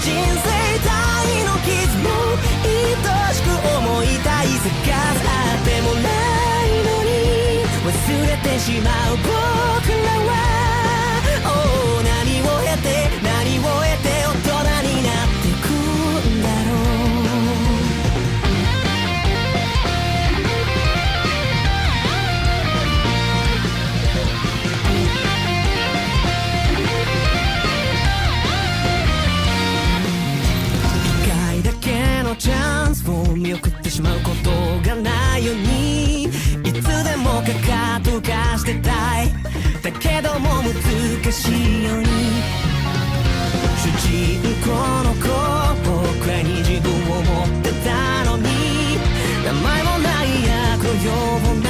人生体の傷も愛しく思いたい探すあってもないのに忘れてしまう僕らは何を経て何を得て大人になってくんだろ一回だけのチャンスを見送ってしまうことがないようにいつでもかかとかしてたいだけども難しいように主人公の子僕らに自分を持ってたのに名前もない役のような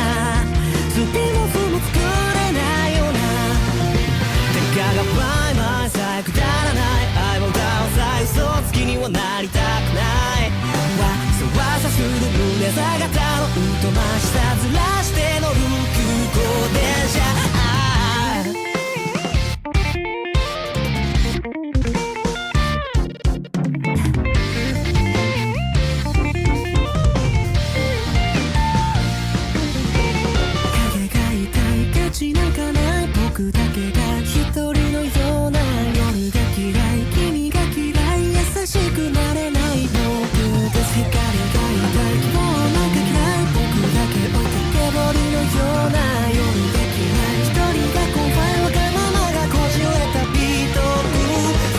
スピンオフも作れないようなたかがバイバイさえくだらない愛を歌うさえ嘘つきにはなりたくないわざわざする胸坂の疎ましさずらして乗る急行電車僕だけが一人のような夜が嫌い君が嫌い優しくなれない僕です光が痛い今日なんか嫌い僕だけ置いてけぼりのような夜が嫌い一人が怖いわがままがこじれたビート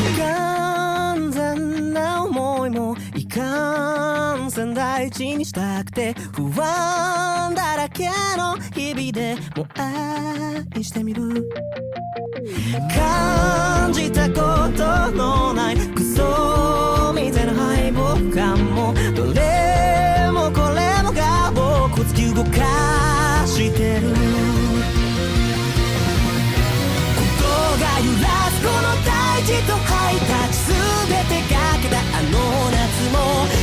不完全な思いもいかんせん大事にしたくて不安だらけの日々でも愛してみる感じたことのないクソみたいな敗北感もどれもこれもが僕を突き動かしてることが揺らすこの大地とハイタッチ全てかけたあの夏も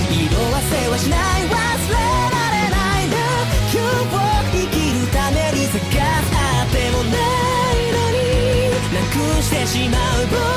色あせはしない忘れられないな今日を生きるために探すあってもないのになくしてしまう